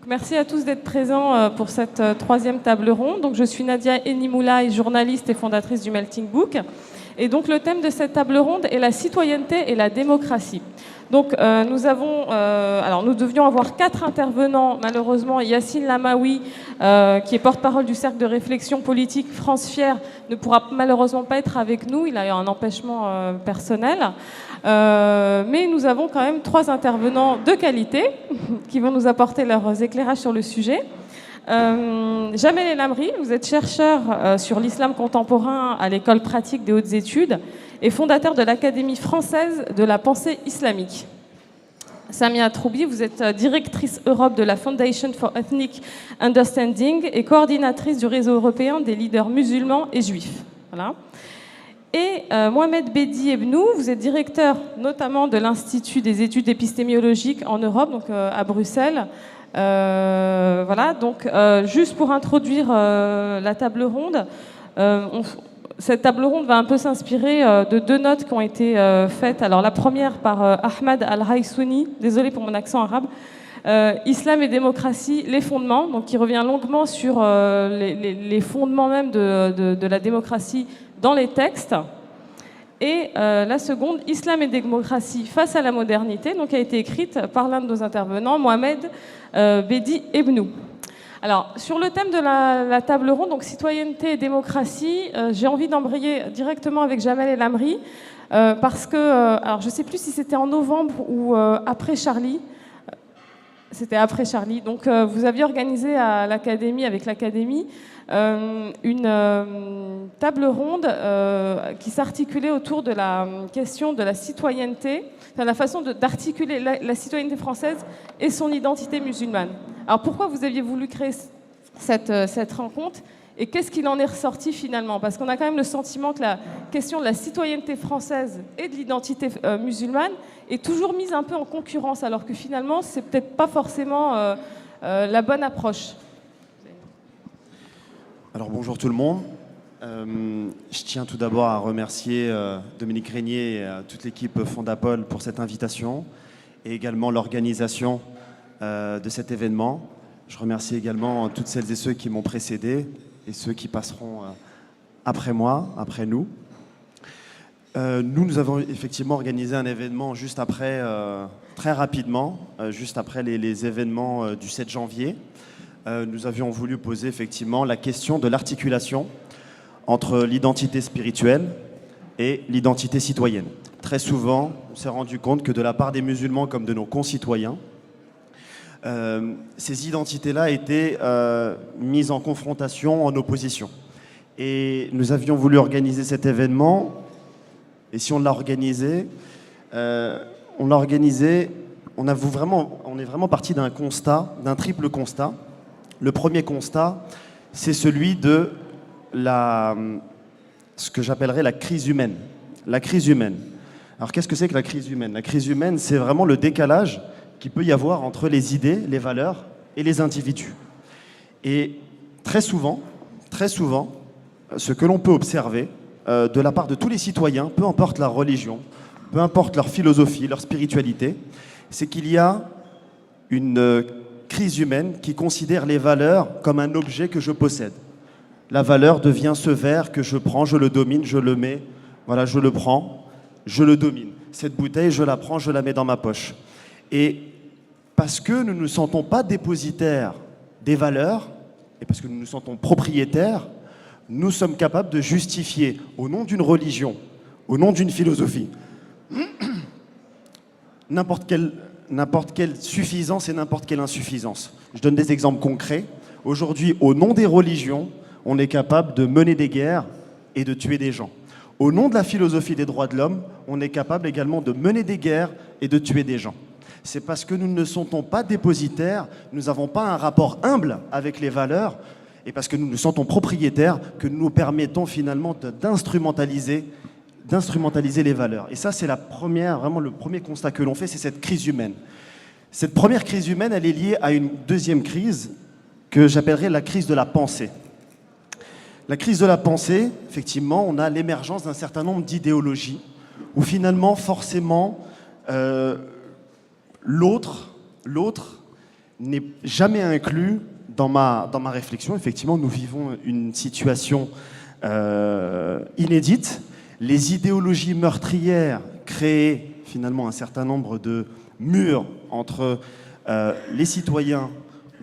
Merci à tous d'être présents pour cette troisième table ronde. Donc, je suis Nadia Enimoulaï, journaliste et fondatrice du Melting Book. Et donc, le thème de cette table ronde est la citoyenneté et la démocratie. Donc, nous devions avoir 4 intervenants. Malheureusement, Yassine Lamaoui, qui est porte-parole du Cercle de réflexion politique France Fière, ne pourra malheureusement pas être avec nous. Il a eu un empêchement personnel. Mais nous avons quand même 3 intervenants de qualité qui vont nous apporter leurs éclairages sur le sujet. Jamel El Amri, vous êtes chercheur sur l'islam contemporain à l'École pratique des hautes études et fondateur de l'Académie française de la pensée islamique. Samia Troubi, vous êtes directrice Europe de la Foundation for Ethnic Understanding et coordinatrice du réseau européen des leaders musulmans et juifs. Voilà. Et Mohamed Bedi Ebnou, vous êtes directeur notamment de l'Institut des études épistémologiques en Europe, donc à Bruxelles. Voilà, donc juste pour introduire la table ronde, cette table ronde va un peu s'inspirer de 2 notes qui ont été faites. Alors la première par Ahmad Al-Haïsouni, désolé pour mon accent arabe, Islam et démocratie, les fondements, donc qui revient longuement sur les fondements même de la démocratie dans les textes. Et la seconde, Islam et démocratie face à la modernité, donc a été écrite par l'un de nos intervenants, Mohamed Bedi Ebnou. Alors, sur le thème de la table ronde, donc citoyenneté et démocratie, j'ai envie d'embrayer directement avec Jamel El Amri, parce que, alors je ne sais plus si c'était en novembre ou après Charlie. C'était après Charlie. Donc, vous aviez organisé à l'Académie, avec l'Académie, une table ronde qui s'articulait autour de la question de la citoyenneté, enfin, la façon d'articuler la citoyenneté française et son identité musulmane. Alors pourquoi vous aviez voulu créer cette rencontre et qu'est-ce qu'il en est ressorti finalement? Parce qu'on a quand même le sentiment que la question de la citoyenneté française et de l'identité musulmane est toujours mise un peu en concurrence, alors que finalement c'est peut-être pas forcément la bonne approche. Alors bonjour tout le monde. Je tiens tout d'abord à remercier Dominique Régnier et toute l'équipe Fondapol pour cette invitation et également l'organisation de cet événement. Je remercie également toutes celles et ceux qui m'ont précédé et ceux qui passeront après moi, après nous. Nous avons effectivement organisé un événement juste après, très rapidement, juste après les événements du 7 janvier. Nous avions voulu poser effectivement la question de l'articulation entre l'identité spirituelle et l'identité citoyenne. Très souvent, on s'est rendu compte que de la part des musulmans comme de nos concitoyens, ces identités-là étaient mises en confrontation, en opposition. Et nous avions voulu organiser cet événement, et si on l'a organisé, on est vraiment parti d'un constat, d'un triple constat. Le premier constat, c'est celui de ce que j'appellerais la crise humaine. La crise humaine. Alors qu'est-ce que c'est que la crise humaine? La crise humaine, c'est vraiment le décalage qu'il peut y avoir entre les idées, les valeurs et les individus. Et très souvent, ce que l'on peut observer de la part de tous les citoyens, peu importe leur religion, peu importe leur philosophie, leur spiritualité, c'est qu'il y a une crise humaine qui considère les valeurs comme un objet que je possède. La valeur devient ce verre que je prends, je le domine, je le mets, voilà, je le prends, je le domine. Cette bouteille, je la prends, je la mets dans ma poche. Et parce que nous ne nous sentons pas dépositaires des valeurs, et parce que nous nous sentons propriétaires, nous sommes capables de justifier, au nom d'une religion, au nom d'une philosophie, n'importe quelle suffisance et n'importe quelle insuffisance. Je donne des exemples concrets. Aujourd'hui, au nom des religions, on est capable de mener des guerres et de tuer des gens. Au nom de la philosophie des droits de l'homme, on est capable également de mener des guerres et de tuer des gens. C'est parce que nous ne sentons pas dépositaires, nous n'avons pas un rapport humble avec les valeurs, et parce que nous nous sentons propriétaires que nous nous permettons finalement d'instrumentaliser les valeurs. Et ça, c'est vraiment le premier constat que l'on fait, c'est cette crise humaine. Cette première crise humaine, elle est liée à une deuxième crise que j'appellerais la crise de la pensée. La crise de la pensée, effectivement, on a l'émergence d'un certain nombre d'idéologies où finalement, forcément, l'autre n'est jamais inclus dans ma réflexion. Effectivement, nous vivons une situation inédite. Les idéologies meurtrières créent finalement un certain nombre de murs entre les citoyens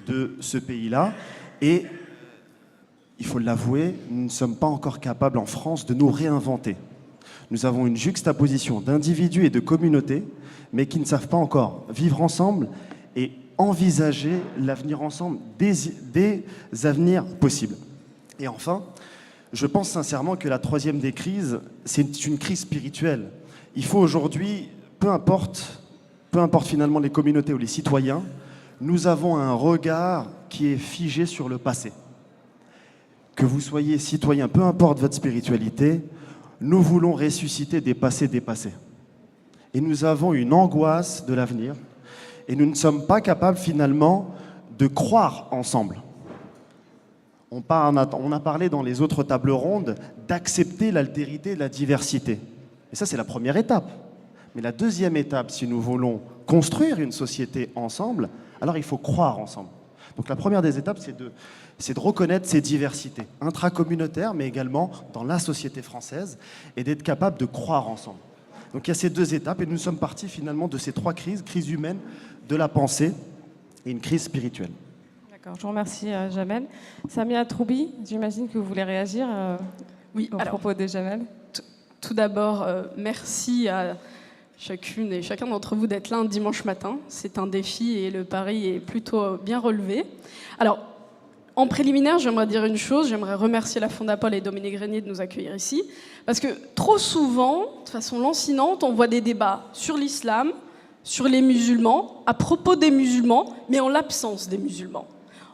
de ce pays-là. Et il faut l'avouer, nous ne sommes pas encore capables en France de nous réinventer. Nous avons une juxtaposition d'individus et de communautés, mais qui ne savent pas encore vivre ensemble et envisager l'avenir ensemble, des avenirs possibles. Et enfin, je pense sincèrement que la troisième des crises, c'est une crise spirituelle. Il faut aujourd'hui, peu importe finalement les communautés ou les citoyens, nous avons un regard qui est figé sur le passé. Que vous soyez citoyen, peu importe votre spiritualité, nous voulons ressusciter des passés dépassés. Et nous avons une angoisse de l'avenir, et nous ne sommes pas capables finalement de croire ensemble. On a parlé dans les autres tables rondes d'accepter l'altérité et la diversité. Et ça, c'est la première étape. Mais la deuxième étape, si nous voulons construire une société ensemble, alors il faut croire ensemble. Donc la première des étapes, c'est de reconnaître ces diversités intracommunautaires, mais également dans la société française, et d'être capable de croire ensemble. Donc il y a ces deux étapes, et nous sommes partis finalement de ces trois crises, crise humaine, de la pensée et une crise spirituelle. D'accord, je vous remercie Jamel. Samia Troubi, j'imagine que vous voulez réagir oui, au propos de Jamel. Tout d'abord, merci à chacune et chacun d'entre vous d'être là un dimanche matin. C'est un défi et le pari est plutôt bien relevé. Alors, en préliminaire, j'aimerais dire une chose, j'aimerais remercier la Fondapol et Dominique Régnier de nous accueillir ici, parce que trop souvent, de façon lancinante, on voit des débats sur l'islam, sur les musulmans, à propos des musulmans, mais en l'absence des musulmans.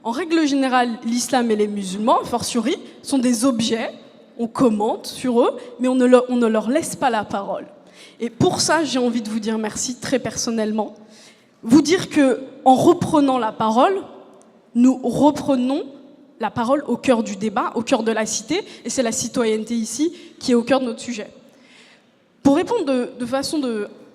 En règle générale, l'islam et les musulmans, a fortiori, sont des objets, on commente sur eux, mais on ne leur laisse pas la parole. Et pour ça, j'ai envie de vous dire merci très personnellement. Vous dire qu'en reprenant la parole, nous reprenons la parole au cœur du débat, au cœur de la cité, et c'est la citoyenneté ici qui est au cœur de notre sujet. Pour répondre de façon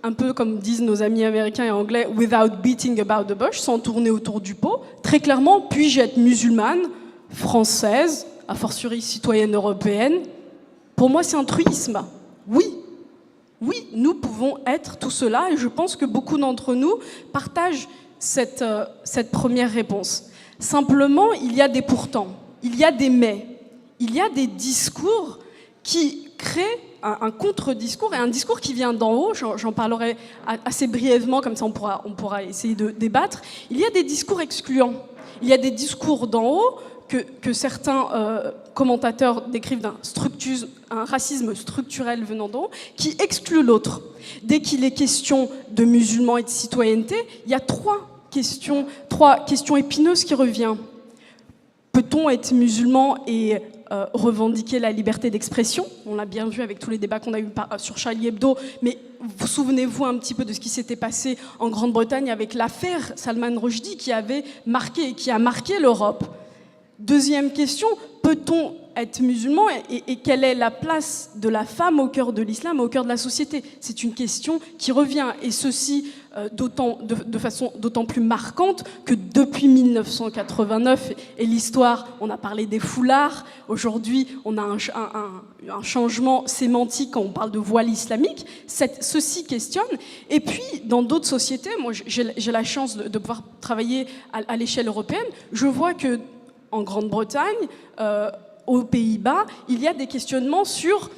un peu comme disent nos amis américains et anglais, « without beating about the bush », sans tourner autour du pot, très clairement, puis-je être musulmane, française, a fortiori citoyenne européenne? Pour moi, c'est un truisme. Oui, nous pouvons être tout cela, et je pense que beaucoup d'entre nous partagent cette première réponse. Simplement, il y a des pourtants, il y a des mais, il y a des discours qui créent un contre-discours et un discours qui vient d'en haut. J'en parlerai assez brièvement, comme ça on pourra essayer de débattre. Il y a des discours excluants, il y a des discours d'en haut que certains commentateurs décrivent un racisme structurel venant d'en haut, qui exclut l'autre. Dès qu'il est question de musulmans et de citoyenneté, il y a trois questions épineuses qui reviennent. Peut-on être musulman et revendiquer la liberté d'expression? On l'a bien vu avec tous les débats qu'on a eu sur Charlie Hebdo, mais vous souvenez-vous un petit peu de ce qui s'était passé en Grande-Bretagne avec l'affaire Salman Rushdie qui a marqué l'Europe. Deuxième question, peut-on être musulman et quelle est la place de la femme au cœur de l'islam, au cœur de la société? C'est une question qui revient, et ceci de façon d'autant plus marquante que depuis 1989 et l'histoire, on a parlé des foulards, aujourd'hui on a un changement sémantique quand on parle de voile islamique, ceci questionne. Et puis dans d'autres sociétés, moi j'ai la chance de pouvoir travailler à l'échelle européenne, je vois que en Grande-Bretagne, aux Pays-Bas, il y a des questionnements sur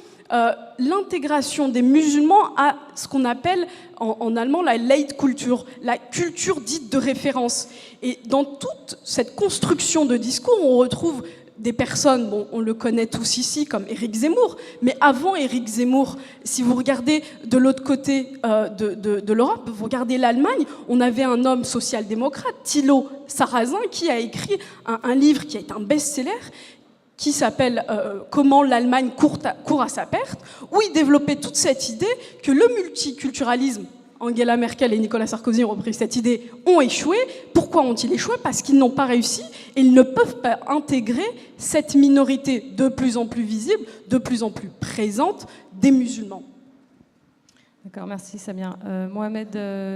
l'intégration des musulmans à ce qu'on appelle en allemand la Leitkultur, la culture dite de référence. Et dans toute cette construction de discours, on retrouve des personnes, bon, on le connaît tous ici, comme Éric Zemmour, mais avant Éric Zemmour, si vous regardez de l'autre côté de l'Europe, vous regardez l'Allemagne, on avait un homme social-démocrate, Thilo Sarrazin, qui a écrit un livre qui est un best-seller, qui s'appelle « Comment l'Allemagne court à sa perte », où il développait toute cette idée que le multiculturalisme, Angela Merkel et Nicolas Sarkozy ont repris cette idée, ont échoué. Pourquoi ont-ils échoué? Parce qu'ils n'ont pas réussi et ils ne peuvent pas intégrer cette minorité de plus en plus visible, de plus en plus présente des musulmans. D'accord, merci Samia. Mohamed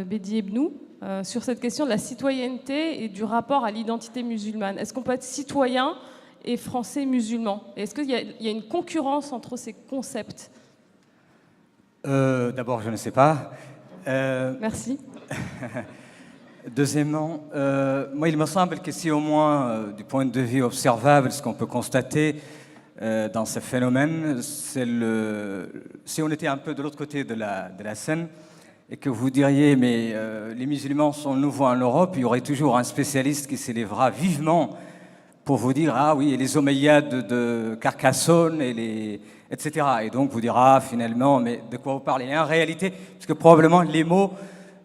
Bedi Ebnou. sur cette question de la citoyenneté et du rapport à l'identité musulmane. Est-ce qu'on peut être citoyen et français musulman? Est-ce qu'il y a une concurrence entre ces concepts? D'abord, je ne sais pas. Merci. Deuxièmement, moi, il me semble que si au moins, du point de vue observable, ce qu'on peut constater dans ce phénomène, c'est si on était un peu de l'autre côté de la scène, et que vous diriez, mais les musulmans sont nouveaux en Europe, il y aurait toujours un spécialiste qui s'élèvera vivement pour vous dire, ah oui, et les Omeyyades de Carcassonne, etc. Et donc vous dira, finalement, mais de quoi vous parlez? Et en réalité, parce que probablement les mots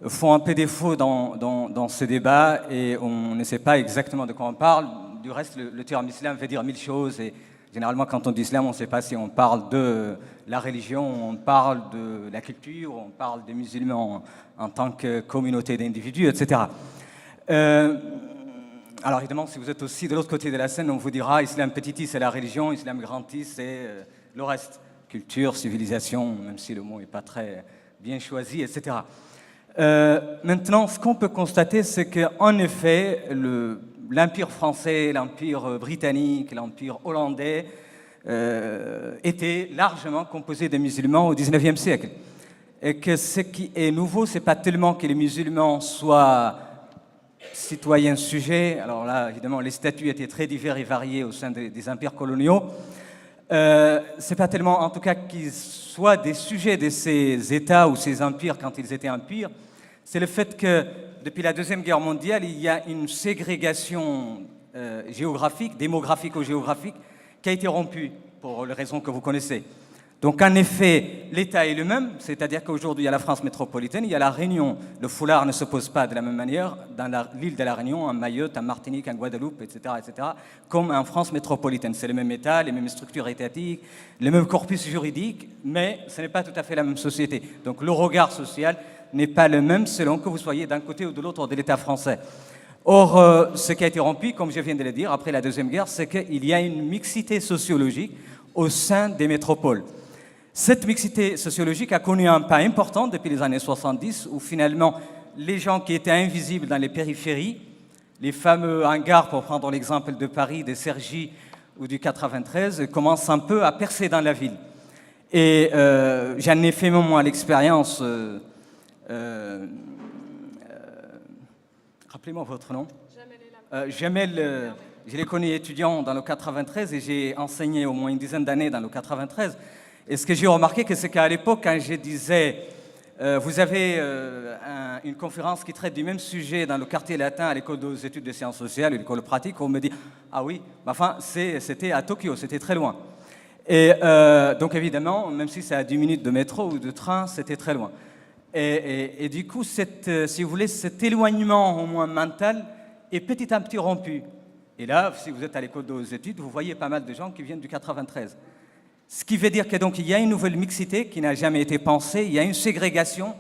font un peu défaut dans ce débat, et on ne sait pas exactement de quoi on parle. Du reste, le terme islam veut dire 1000 choses, et généralement, quand on dit islam, on ne sait pas si on parle de la religion, on parle de la culture, on parle des musulmans en tant que communauté d'individus, etc. Alors évidemment, si vous êtes aussi de l'autre côté de la scène, on vous dira islam petit i, c'est la religion, islam grand i, c'est le reste. Culture, civilisation, même si le mot n'est pas très bien choisi, etc. Maintenant, ce qu'on peut constater, c'est qu'en effet, l'Empire français, l'Empire britannique, l'Empire hollandais étaient largement composés de musulmans au XIXe siècle. Et que ce qui est nouveau, ce n'est pas tellement que les musulmans soient citoyens sujets. Alors là, évidemment, les statuts étaient très divers et variés au sein des empires coloniaux. C'est pas tellement, en tout cas, qu'ils soient des sujets de ces États ou ces empires quand ils étaient empires. C'est le fait que depuis la Deuxième Guerre mondiale, il y a une ségrégation géographique, démographico-géographique, qui a été rompue pour les raisons que vous connaissez. Donc en effet, l'État est le même, c'est-à-dire qu'aujourd'hui, il y a la France métropolitaine, il y a la Réunion. Le foulard ne se pose pas de la même manière dans l'île de la Réunion, en Mayotte, en Martinique, en Guadeloupe, etc., comme en France métropolitaine. C'est le même État, les mêmes structures étatiques, le même corpus juridique, mais ce n'est pas tout à fait la même société. Donc le regard social n'est pas le même selon que vous soyez d'un côté ou de l'autre de l'État français. Or, ce qui a été rompu, comme je viens de le dire, après la Deuxième Guerre, c'est qu'il y a une mixité sociologique au sein des métropoles. Cette mixité sociologique a connu un pas important depuis les années 70, où finalement, les gens qui étaient invisibles dans les périphéries, les fameux hangars, pour prendre l'exemple de Paris, de Cergy ou du 93, commencent un peu à percer dans la ville. Et j'en ai fait moi l'expérience. Rappelez-moi votre nom. Jamel, je l'ai connu étudiant dans le 93 et j'ai enseigné au moins une dizaine d'années dans le 93. Et ce que j'ai remarqué, c'est qu'à l'époque, quand je disais vous avez une conférence qui traite du même sujet dans le quartier latin à l'école des études de sciences sociales, l'école pratique, on me dit ah oui, enfin c'était à Tokyo, c'était très loin. Et donc évidemment, même si c'est à 10 minutes de métro ou de train, c'était très loin. Et du coup, si vous voulez, cet éloignement au moins mental est petit à petit rompu. Et là, si vous êtes à l'école des études, vous voyez pas mal de gens qui viennent du 93. Ce qui veut dire qu'il y a une nouvelle mixité qui n'a jamais été pensée, il y a une ségrégation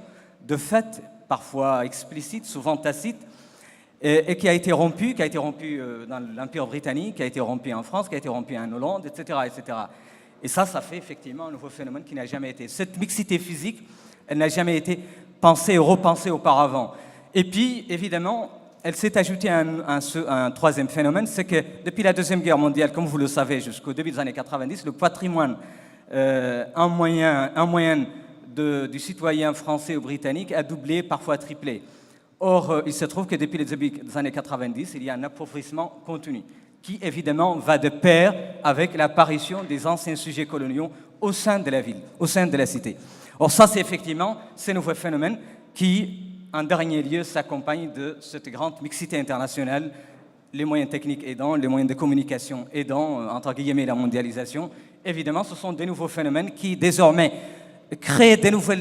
de fait, parfois explicite, souvent tacite, et qui a été rompue dans l'Empire britannique, qui a été rompue en France, qui a été rompue en Hollande, etc., etc. Et ça fait effectivement un nouveau phénomène qui n'a jamais été. Cette mixité physique, elle n'a jamais été pensée et repensée auparavant. Et puis, évidemment, elle s'est ajoutée à un troisième phénomène, c'est que depuis la Deuxième Guerre mondiale, comme vous le savez, jusqu'au début des années 90, le patrimoine en moyenne du citoyen français ou britannique a doublé, parfois triplé. Or, il se trouve que depuis les début des années 90, il y a un appauvrissement continu, qui évidemment va de pair avec l'apparition des anciens sujets coloniaux au sein de la ville, au sein de la cité. Or ça, c'est effectivement ce nouveau phénomène qui, en dernier lieu, s'accompagne de cette grande mixité internationale, les moyens techniques aidant, les moyens de communication aidant, entre guillemets, la mondialisation. Évidemment, ce sont des nouveaux phénomènes qui, désormais, créent de nouveaux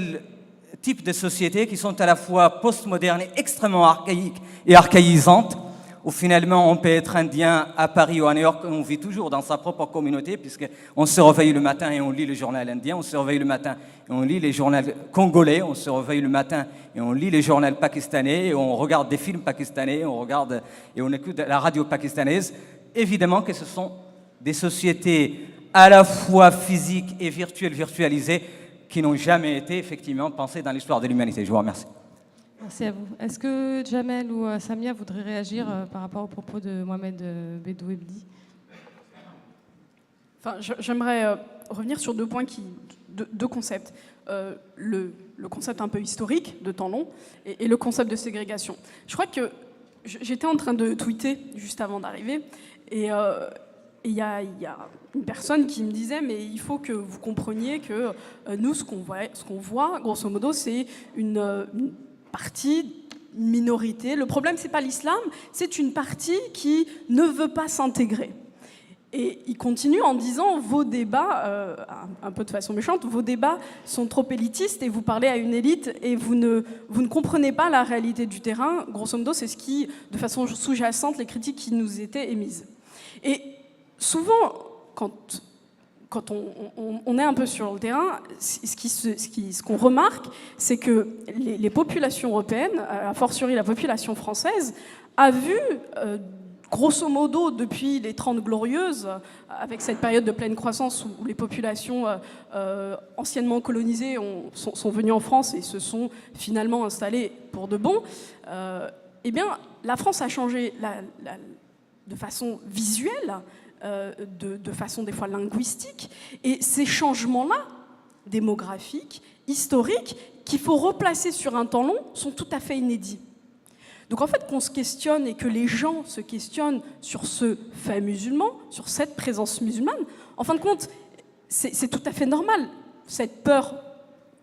types de sociétés qui sont à la fois postmodernes et extrêmement archaïques et archaïsantes, où finalement on peut être indien à Paris ou à New York, on vit toujours dans sa propre communauté, puisqu'on se réveille le matin et on lit le journal indien, on se réveille le matin et on lit les journaux congolais, on se réveille le matin et on lit les journaux pakistanais, et on regarde des films pakistanais, on regarde et on écoute la radio pakistanaise. Évidemment que ce sont des sociétés à la fois physiques et virtuelles, virtualisées, qui n'ont jamais été effectivement pensées dans l'histoire de l'humanité. Je vous remercie. Merci à vous. Est-ce que Jamel ou Samia voudraient réagir par rapport aux propos de Mohamed Bedouebdi? Enfin, j'aimerais revenir sur deux points, deux concepts. Le concept un peu historique de temps long et le concept de ségrégation. Je crois que j'étais en train de tweeter juste avant d'arriver et il y a une personne qui me disait mais il faut que vous compreniez que nous ce qu'on voit grosso modo c'est une partie, une minorité. Le problème c'est pas l'islam, c'est une partie qui ne veut pas s'intégrer. Et il continue en disant vos débats, un peu de façon méchante, vos débats sont trop élitistes et vous parlez à une élite et vous ne comprenez pas la réalité du terrain. Grosso modo, c'est ce qui, de façon sous-jacente, les critiques qui nous étaient émises. Et souvent, quand on est un peu sur le terrain, ce qu'on remarque, c'est que les populations européennes, a fortiori la population française, a vu grosso modo, depuis les 30 Glorieuses, avec cette période de pleine croissance où les populations anciennement colonisées sont venues en France et se sont finalement installées pour de bon, eh bien, la France a changé de façon visuelle, de façon des fois linguistique, et ces changements-là, démographiques, historiques, qu'il faut replacer sur un temps long, sont tout à fait inédits. Donc en fait, qu'on se questionne et que les gens se questionnent sur ce fait musulman, sur cette présence musulmane, en fin de compte, c'est tout à fait normal. Cette peur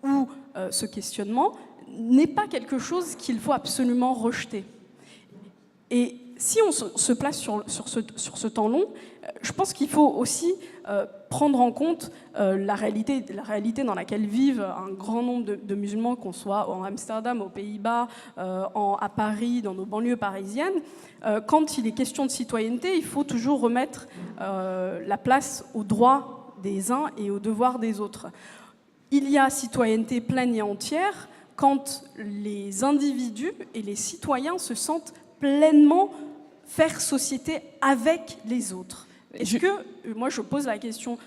ou ce questionnement n'est pas quelque chose qu'il faut absolument rejeter. Et si on se place sur ce temps long, je pense qu'il faut aussi prendre en compte la réalité dans laquelle vivent un grand nombre de musulmans, qu'on soit en Amsterdam, aux Pays-Bas, à Paris, dans nos banlieues parisiennes. Quand il est question de citoyenneté, il faut toujours remettre la place aux droits des uns et aux devoirs des autres. Il y a citoyenneté pleine et entière quand les individus et les citoyens se sentent pleinement faire société avec les autres. Est-ce que, moi je pose la question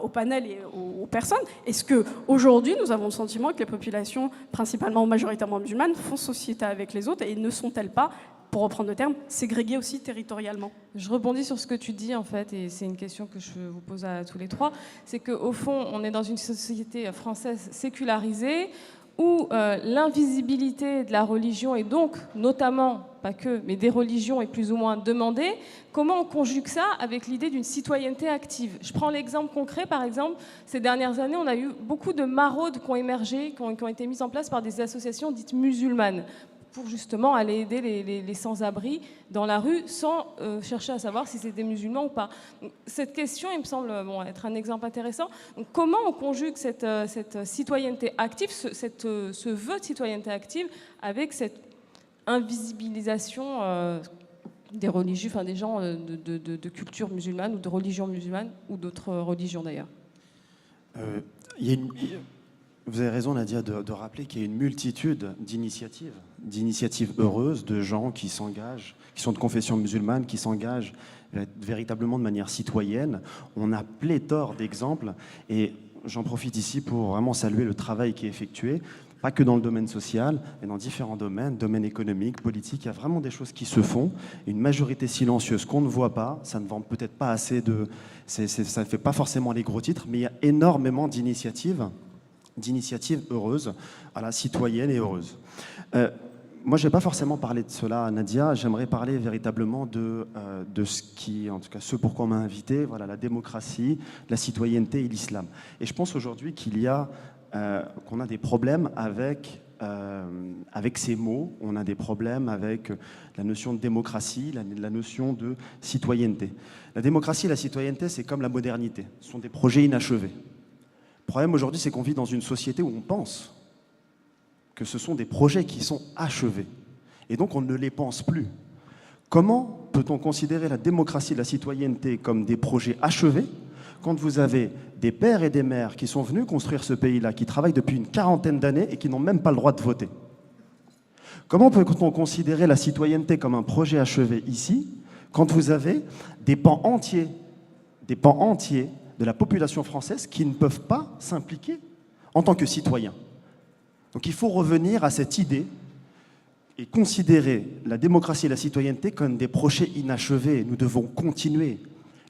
au panel et aux personnes, est-ce qu'aujourd'hui nous avons le sentiment que les populations, principalement majoritairement musulmanes, font société avec les autres et ne sont-elles pas, pour reprendre le terme, ségrégées aussi territorialement? Je rebondis sur ce que tu dis en fait, et c'est une question que je vous pose à tous les trois, c'est qu'au fond on est dans une société française sécularisée, où l'invisibilité de la religion et donc notamment, pas que, mais des religions est plus ou moins demandée. Comment on conjugue ça avec l'idée d'une citoyenneté active? Je prends l'exemple concret, par exemple, ces dernières années, on a eu beaucoup de maraudes qui ont émergé, qui ont été mises en place par des associations dites musulmanes, pour justement aller aider les sans-abri dans la rue sans chercher à savoir si c'est des musulmans ou pas. Donc, cette question, il me semble être un exemple intéressant. Donc, comment on conjugue cette citoyenneté active, ce vœu de citoyenneté active avec cette invisibilisation des religieux, enfin des gens de culture musulmane ou de religion musulmane ou d'autres religions d'ailleurs? Vous avez raison, Nadia, de rappeler qu'il y a une multitude d'initiatives heureuses, de gens qui s'engagent, qui sont de confession musulmane, qui s'engagent véritablement de manière citoyenne. On a pléthore d'exemples et j'en profite ici pour vraiment saluer le travail qui est effectué, pas que dans le domaine social, mais dans différents domaines économiques, politiques. Il y a vraiment des choses qui se font. Une majorité silencieuse qu'on ne voit pas, ça ne vend peut-être pas assez ça ne fait pas forcément les gros titres, mais il y a énormément d'initiatives heureuses, voilà, citoyennes et heureuses. Moi, je ne vais pas forcément parler de cela, Nadia. J'aimerais parler véritablement de ce qui, en tout cas, ce pourquoi on m'a invité, voilà, la démocratie, la citoyenneté et l'islam. Et je pense aujourd'hui qu'on a des problèmes avec ces mots. On a des problèmes avec la notion de démocratie, la notion de citoyenneté. La démocratie et la citoyenneté, c'est comme la modernité. Ce sont des projets inachevés. Le problème aujourd'hui, c'est qu'on vit dans une société où on pense que ce sont des projets qui sont achevés. Et donc, on ne les pense plus. Comment peut-on considérer la démocratie et la citoyenneté comme des projets achevés quand vous avez des pères et des mères qui sont venus construire ce pays-là, qui travaillent depuis une quarantaine d'années et qui n'ont même pas le droit de voter? Comment peut-on considérer la citoyenneté comme un projet achevé ici, quand vous avez des pans entiers de la population française qui ne peuvent pas s'impliquer en tant que citoyens? Donc il faut revenir à cette idée et considérer la démocratie et la citoyenneté comme des projets inachevés. Nous devons continuer.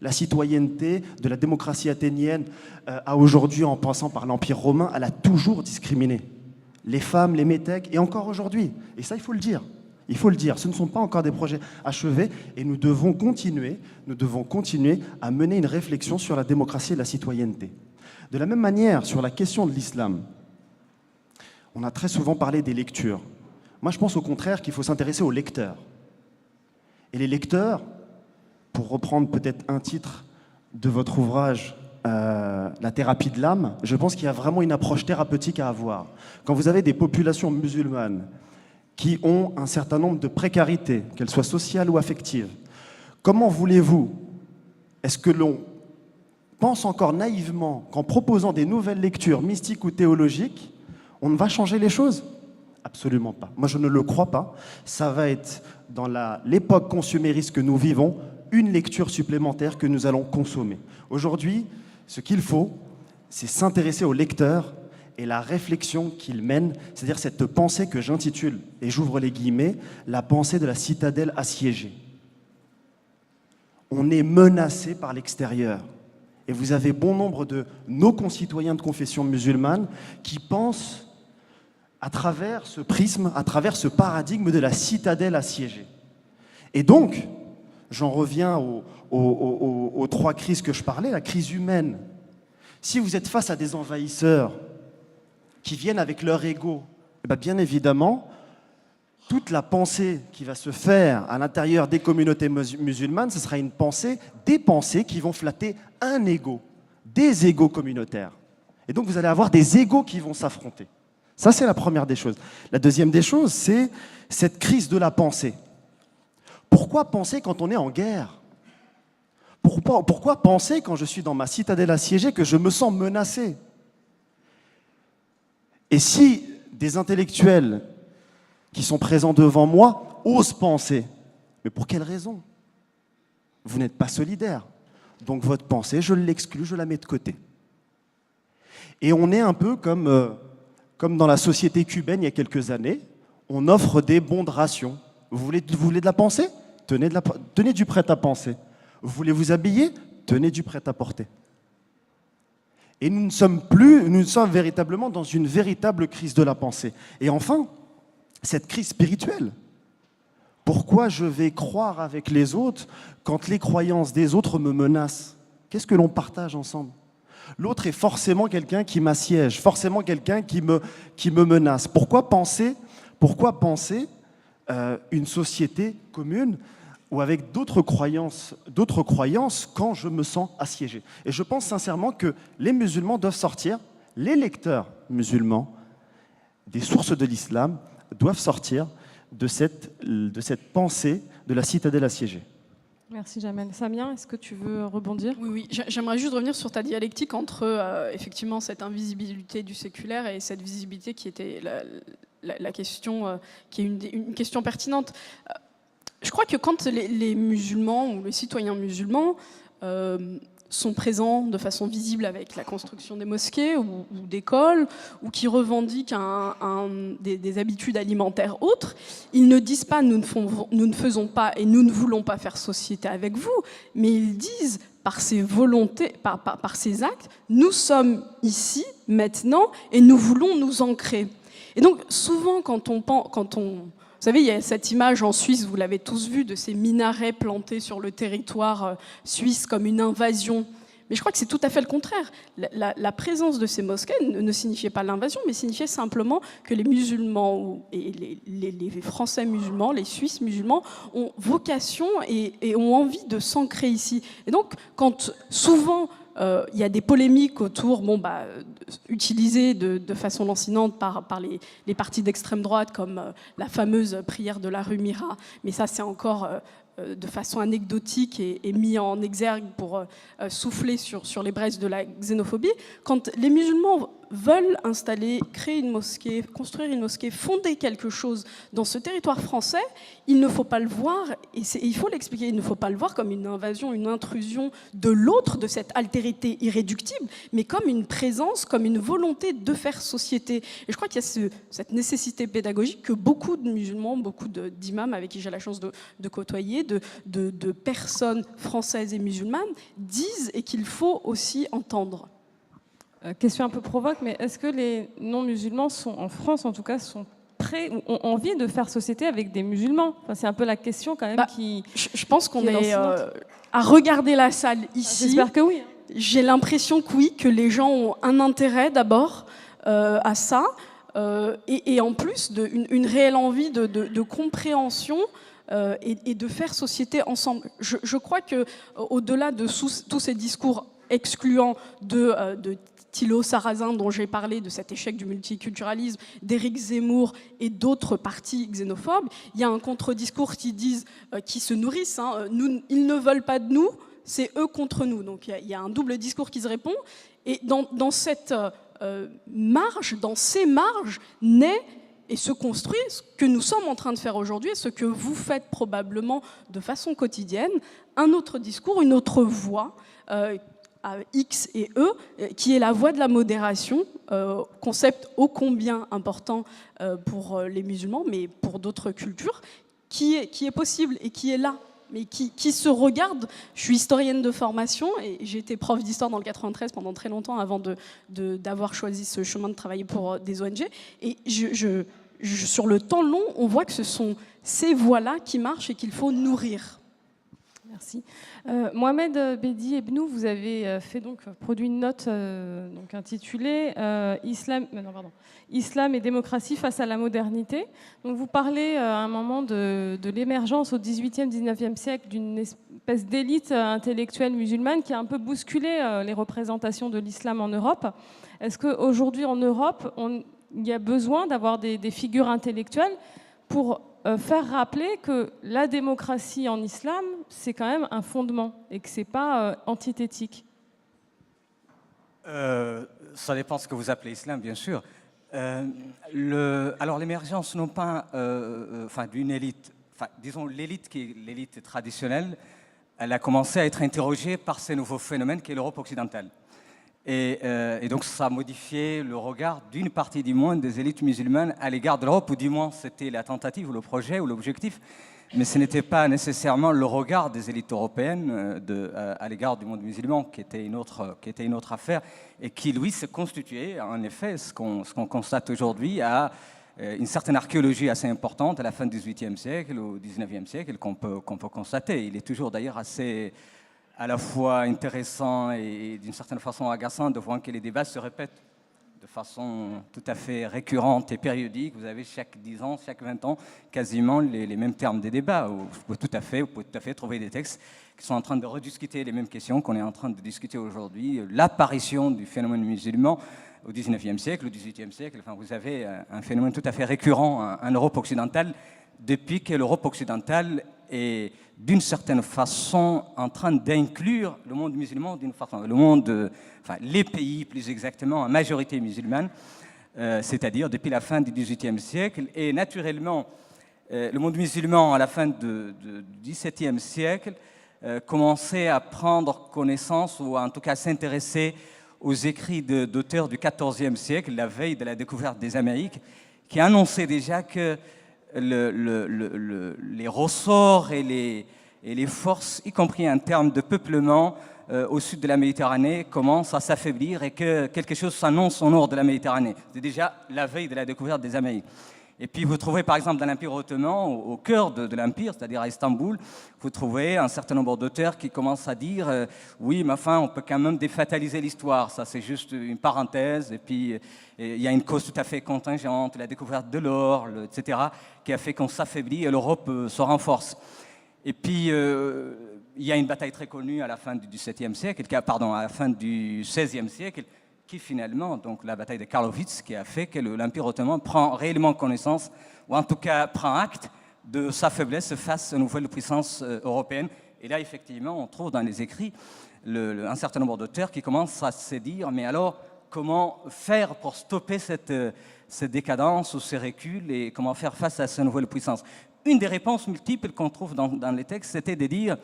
La citoyenneté de la démocratie athénienne à aujourd'hui, en passant par l'Empire romain, elle a toujours discriminé les femmes, les métèques, et encore aujourd'hui. Et ça, il faut le dire. Il faut le dire. Ce ne sont pas encore des projets achevés, et nous devons continuer à mener une réflexion sur la démocratie et la citoyenneté. De la même manière, sur la question de l'islam, on a très souvent parlé des lectures. Moi, je pense au contraire qu'il faut s'intéresser aux lecteurs. Et les lecteurs, pour reprendre peut-être un titre de votre ouvrage, La thérapie de l'âme, je pense qu'il y a vraiment une approche thérapeutique à avoir. Quand vous avez des populations musulmanes qui ont un certain nombre de précarités, qu'elles soient sociales ou affectives, comment voulez-vous, est-ce que l'on pense encore naïvement qu'en proposant des nouvelles lectures mystiques ou théologiques, on ne va changer les choses? Absolument pas. Moi, je ne le crois pas. Ça va être, dans l'époque consumériste que nous vivons, une lecture supplémentaire que nous allons consommer. Aujourd'hui, ce qu'il faut, c'est s'intéresser au lecteur et la réflexion qu'il mène, c'est-à-dire cette pensée que j'intitule, et j'ouvre les guillemets, la pensée de la citadelle assiégée. On est menacé par l'extérieur. Et vous avez bon nombre de nos concitoyens de confession musulmane qui pensent à travers ce prisme, à travers ce paradigme de la citadelle assiégée. Et donc, j'en reviens aux trois crises que je parlais, la crise humaine. Si vous êtes face à des envahisseurs qui viennent avec leur ego, bien évidemment, toute la pensée qui va se faire à l'intérieur des communautés musulmanes, ce sera des pensées qui vont flatter un ego, des égos communautaires. Et donc vous allez avoir des égos qui vont s'affronter. Ça, c'est la première des choses. La deuxième des choses, c'est cette crise de la pensée. Pourquoi penser quand on est en guerre? Pourquoi penser quand je suis dans ma citadelle assiégée que je me sens menacé? Et si des intellectuels qui sont présents devant moi osent penser, mais pour quelle raison? Vous n'êtes pas solidaire. Donc votre pensée, je l'exclus, je la mets de côté. Et on est un peu comme dans la société cubaine il y a quelques années, on offre des bons de ration. Vous voulez de la pensée? Tenez du prêt-à-penser. Vous voulez vous habiller? Tenez du prêt-à-porter. Et nous sommes véritablement dans une véritable crise de la pensée. Et enfin, cette crise spirituelle. Pourquoi je vais croire avec les autres quand les croyances des autres me menacent? Qu'est-ce que l'on partage ensemble? L'autre est forcément quelqu'un qui m'assiège, forcément quelqu'un qui me menace. Pourquoi penser une société commune ou avec d'autres croyances quand je me sens assiégé? Et je pense sincèrement que les musulmans doivent sortir, les lecteurs musulmans des sources de l'islam doivent sortir de cette pensée de la citadelle assiégée. Merci Jamel. Samia, est-ce que tu veux rebondir? Oui. J'aimerais juste revenir sur ta dialectique entre effectivement cette invisibilité du séculaire et cette visibilité qui était la question, qui est une question pertinente. Je crois que quand les musulmans ou les citoyens musulmans sont présents de façon visible avec la construction des mosquées ou d'écoles, ou qui revendiquent des habitudes alimentaires autres, ils ne disent pas nous ne faisons pas et nous ne voulons pas faire société avec vous, mais ils disent par ces volontés, par ces actes, nous sommes ici, maintenant, et nous voulons nous ancrer. Et donc souvent quand on vous savez, il y a cette image en Suisse, vous l'avez tous vu, de ces minarets plantés sur le territoire suisse comme une invasion. Mais je crois que c'est tout à fait le contraire. La présence de ces mosquées ne signifiait pas l'invasion, mais signifiait simplement que les musulmans, et les Français musulmans, les Suisses musulmans, ont vocation et ont envie de s'ancrer ici. Et donc, quand souvent il y a des polémiques autour, utilisées de façon lancinante par les partis d'extrême droite, comme la fameuse prière de la rue Mira, mais ça c'est encore de façon anecdotique et mis en exergue pour souffler sur les braises de la xénophobie. Quand les musulmans veulent créer une mosquée, construire une mosquée, fonder quelque chose dans ce territoire français, il ne faut pas le voir, et il faut l'expliquer, il ne faut pas le voir comme une invasion, une intrusion de l'autre, de cette altérité irréductible, mais comme une présence, comme une volonté de faire société. Et je crois qu'il y a cette nécessité pédagogique que beaucoup de musulmans, beaucoup d'imams avec qui j'ai la chance de côtoyer, de personnes françaises et musulmanes, disent et qu'il faut aussi entendre. Question un peu provoque, mais est-ce que les non-musulmans sont, en France en tout cas, sont prêts ou ont envie de faire société avec des musulmans? Enfin, c'est un peu la question quand même qui... Je pense qu'on est à regarder la salle ici. J'espère que oui. J'ai l'impression que oui, que les gens ont un intérêt d'abord à ça, et en plus une réelle envie de compréhension et de faire société ensemble. Je crois qu'au-delà de tous ces discours excluants de Thilo Sarrazin, dont j'ai parlé, de cet échec du multiculturalisme, d'Éric Zemmour et d'autres partis xénophobes, il y a un contre-discours qui se nourrissent. Ils ne veulent pas de nous, c'est eux contre nous. Donc il y a un double discours qui se répond. Et dans cette marge, dans ces marges, naît et se construit ce que nous sommes en train de faire aujourd'hui, et ce que vous faites probablement de façon quotidienne, un autre discours, une autre voix, à X et E, qui est la voie de la modération, concept ô combien important pour les musulmans, mais pour d'autres cultures, qui est possible et qui est là, mais qui se regarde. Je suis historienne de formation et j'ai été prof d'histoire dans le 93 pendant très longtemps avant d'avoir choisi ce chemin de travailler pour des ONG. Et sur le temps long, on voit que ce sont ces voies-là qui marchent et qu'il faut nourrir. Merci. Mohamed Bedi Ebnou, vous avez produit une note intitulée Islam et démocratie face à la modernité. Donc vous parlez à un moment de l'émergence au XVIIIe, XIXe siècle d'une espèce d'élite intellectuelle musulmane qui a un peu bousculé les représentations de l'islam en Europe. Est-ce qu'aujourd'hui en Europe, il y a besoin d'avoir des figures intellectuelles pour faire rappeler que la démocratie en islam, c'est quand même un fondement et que ce n'est pas antithétique? Ça dépend de ce que vous appelez islam, bien sûr. Alors l'émergence, non pas d'une élite, disons l'élite qui est l'élite traditionnelle, elle a commencé à être interrogée par ces nouveaux phénomènes qu'est l'Europe occidentale. Et donc ça a modifié le regard d'une partie du monde des élites musulmanes à l'égard de l'Europe, ou du moins c'était la tentative ou le projet ou l'objectif, mais ce n'était pas nécessairement le regard des élites européennes à l'égard du monde musulman qui était une autre affaire, et qui lui se constituait en effet, ce qu'on constate aujourd'hui, à une certaine archéologie assez importante à la fin du XVIIIe siècle, au XIXe siècle, qu'on peut constater. Il est toujours d'ailleurs assez à la fois intéressant et d'une certaine façon agaçant de voir que les débats se répètent de façon tout à fait récurrente et périodique. Vous avez chaque 10 ans, chaque 20 ans, quasiment les mêmes termes des débats. Vous pouvez tout à fait trouver des textes qui sont en train de rediscuter les mêmes questions qu'on est en train de discuter aujourd'hui. L'apparition du phénomène musulman au XIXe siècle, au XVIIIe siècle, enfin, vous avez un phénomène tout à fait récurrent en Europe occidentale depuis que l'Europe occidentale est d'une certaine façon en train d'inclure le monde musulman d'une façon, les pays plus exactement en majorité musulmane, c'est-à-dire depuis la fin du XVIIIe siècle. Et naturellement, le monde musulman à la fin du XVIIe siècle commençait à prendre connaissance, ou en tout cas s'intéresser aux écrits d'auteurs du XIVe siècle, la veille de la découverte des Amériques, qui annonçaient déjà que les ressorts et les forces, y compris en termes de peuplement au sud de la Méditerranée, commencent à s'affaiblir et que quelque chose s'annonce au nord de la Méditerranée. C'est déjà la veille de la découverte des Amériques. Et puis vous trouvez par exemple dans l'Empire ottoman, au cœur de l'Empire, c'est-à-dire à Istanbul, vous trouvez un certain nombre d'auteurs qui commencent à dire oui, mais enfin, on peut quand même défataliser l'histoire, ça c'est juste une parenthèse, et puis il y a une cause tout à fait contingente, la découverte de l'or, etc., qui a fait qu'on s'affaiblit et l'Europe se renforce. Et puis il y a une bataille très connue à la fin du XVIIe siècle, à la fin du XVIe siècle, qui finalement, donc la bataille de Karlowitz, qui a fait que l'Empire ottoman prend réellement connaissance, ou en tout cas prend acte de sa faiblesse face aux nouvelles puissances européennes. Et là, effectivement, on trouve dans les écrits un certain nombre d'auteurs qui commencent à se dire, mais alors, comment faire pour stopper cette décadence ou ces reculs et comment faire face à ces nouvelles puissances. Une des réponses multiples qu'on trouve dans les textes, c'était de dire